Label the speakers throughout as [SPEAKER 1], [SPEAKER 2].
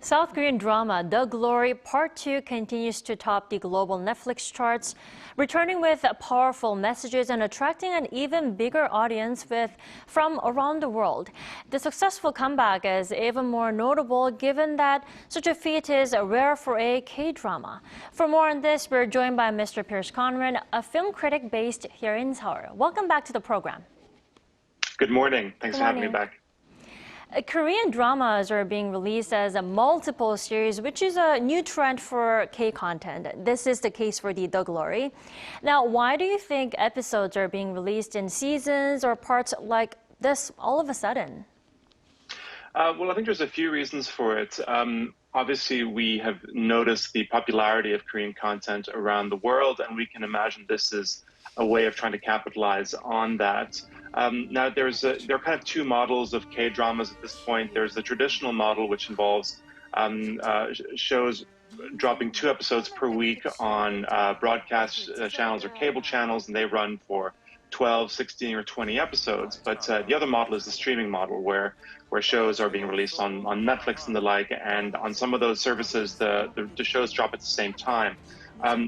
[SPEAKER 1] South Korean drama The Glory Part 2 continues to top the global Netflix charts, returning with powerful messages and attracting an even bigger audience from around the world. The successful comeback is even more notable given that such a feat is rare for a K-drama. For more on this, we're joined by Mr. Conran, a film critic based here in Seoul. Welcome back to the program.
[SPEAKER 2] Good morning. Thanks for having me back.
[SPEAKER 1] Korean dramas are being released as a multiple series, which is a new trend for K-content. This is the case for The Glory. Now, why do you think episodes are being released in seasons or parts like this all of a sudden?
[SPEAKER 2] Well, I think there's a few reasons for it. Obviously, we have noticed the popularity of Korean content around the world, and we can imagine this is a way of trying to capitalize on that. Now, there are kind of two models of K-dramas at this point. There's the traditional model, which involves shows dropping 2 episodes per week on broadcast channels or cable channels, and they run for 12, 16, or 20 episodes. But the other model is the streaming model, where shows are being released on Netflix and the like, and on some of those services, the shows drop at the same time.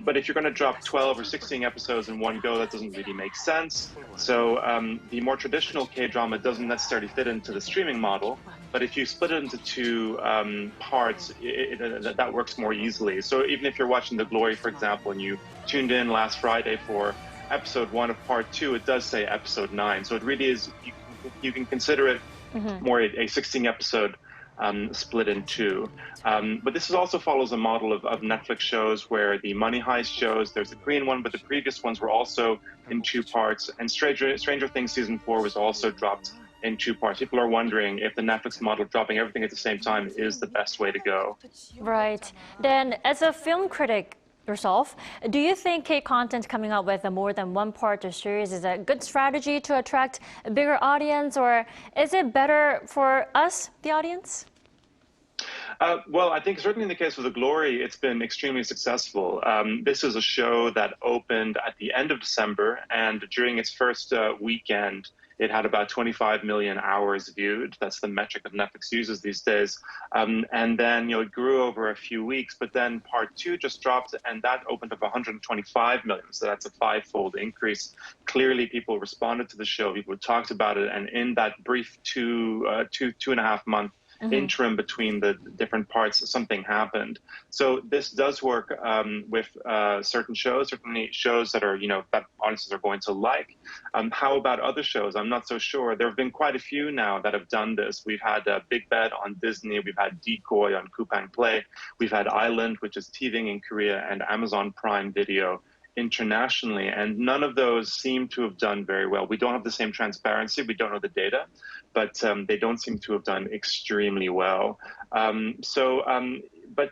[SPEAKER 2] But if you're going to drop 12 or 16 episodes in one go, that doesn't really make sense. So the more traditional K-drama doesn't necessarily fit into the streaming model. But if you split it into 2 parts, that works more easily. So even if you're watching The Glory, for example, and you tuned in last Friday for episode 1 of part 2, it does say episode 9. So it really is, you can consider it more a 16-episode split in 2. But this also follows a model of Netflix shows where the Money Heist shows, there's the Korean one, but the previous ones were also in 2 parts. And Stranger Things Season 4 was also dropped in 2 parts. People are wondering if the Netflix model of dropping everything at the same time is the best way to go.
[SPEAKER 1] Right. Then, as a film critic yourself, do you think K-content coming out with a more than 1 part or series is a good strategy to attract a bigger audience, or is it better for us, the audience?
[SPEAKER 2] Well, I think certainly in the case of The Glory, it's been extremely successful. This is a show that opened at the end of December, and during its first weekend, it had about 25 million hours viewed. That's the metric that Netflix uses these days. And then, it grew over a few weeks, but then part 2 just dropped, and that opened up 125 million. So that's a 5-fold increase. Clearly, people responded to the show. People talked about it, and in that brief 2.5 month interim between the different parts, something happened. So this does work with certain shows, certainly shows that are, that audiences are going to like. How about other shows? I'm not so sure. There have been quite a few now that have done this. We've had Big Bed on Disney. We've had Decoy on Coupang Play. We've had Island, which is TVing in Korea, and Amazon Prime Video internationally, and none of those seem to have done very well. We don't have the same transparency. We don't know the data, but they don't seem to have done extremely well. But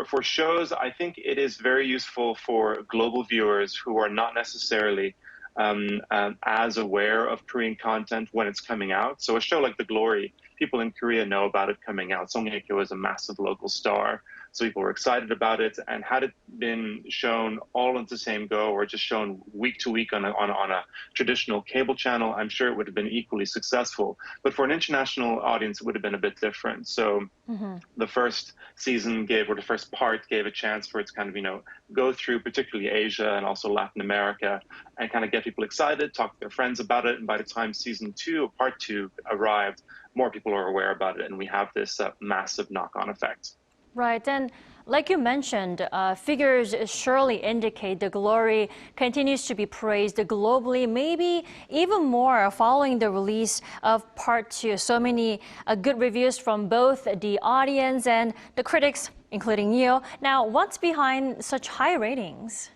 [SPEAKER 2] for shows, I think it is very useful for global viewers who are not necessarily as aware of Korean content when it's coming out. So a show like The Glory, people in Korea know about it coming out. Song Hye-kyo is a massive local star. So people were excited about it, and had it been shown all in the same go or just shown week to week on a traditional cable channel, I'm sure it would have been equally successful. But for an international audience, it would have been a bit different. So the first season the first part gave a chance for it to kind of, go through particularly Asia and also Latin America and kind of get people excited, talk to their friends about it. And by the time season 2 or part 2 arrived, more people are aware about it, and we have this massive knock-on effect.
[SPEAKER 1] Right, and like you mentioned, figures surely indicate The Glory continues to be praised globally, maybe even more following the release of part 2. So many good reviews from both the audience and the critics, including you. Now, what's behind such high ratings?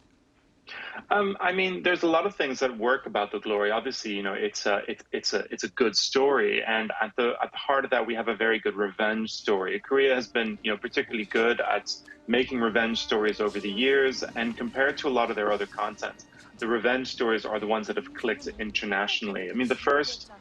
[SPEAKER 2] I mean, there's a lot of things that work about The Glory. Obviously, it's a good story, and at the heart of that, we have a very good revenge story. Korea has been, particularly good at making revenge stories over the years, and compared to a lot of their other content, the revenge stories are the ones that have clicked internationally. I mean, the first,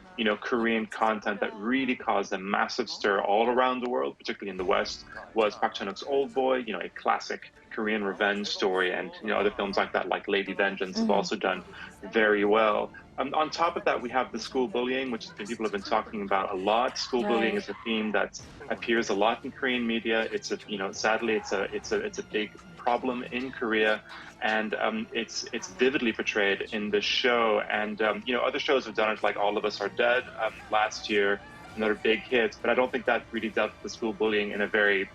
[SPEAKER 2] Korean content that really caused a massive stir all around the world, particularly in the West, was Park Chan-wook's Old Boy, a classic Korean revenge story, and other films like that, like Lady Vengeance, have also done very well. On top of that, we have the school bullying, which people have been talking about a lot. School bullying is a theme that appears a lot in Korean media. It's a, sadly, it's a big problem in Korea, and it's vividly portrayed in the show. And other shows have done it, like All of Us Are Dead last year, another big hit. But I don't think that really dealt with the school bullying in a very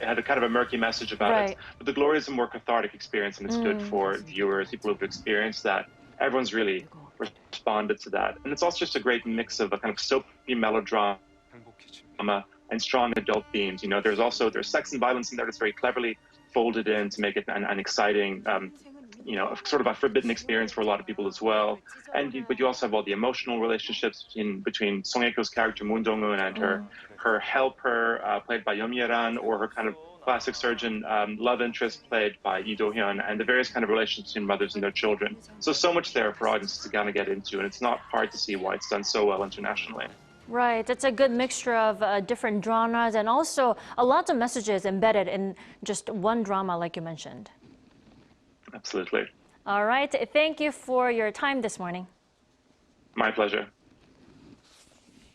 [SPEAKER 2] it had a kind of a murky message about it. But The Glory is a more cathartic experience, and it's good for viewers, people who've experienced that. Everyone's really responded to that. And it's also just a great mix of a kind of soapy melodrama and strong adult themes. There's sex and violence in there that's very cleverly folded in to make it an exciting, sort of a forbidden experience for a lot of people as well. But you also have all the emotional relationships between Song Hye-kyo's character Moon Dong-un and her helper, played by Yeom Ye-ran, or her kind of plastic surgeon love interest played by Lee Do-hyun, and the various kind of relationships between mothers and their children. So much there for audiences to kind of get into, and it's not hard to see why it's done so well internationally.
[SPEAKER 1] Right, it's a good mixture of different genres and also a lot of messages embedded in just one drama, like you mentioned.
[SPEAKER 2] Absolutely.
[SPEAKER 1] All right, thank you for your time this morning.
[SPEAKER 2] My pleasure.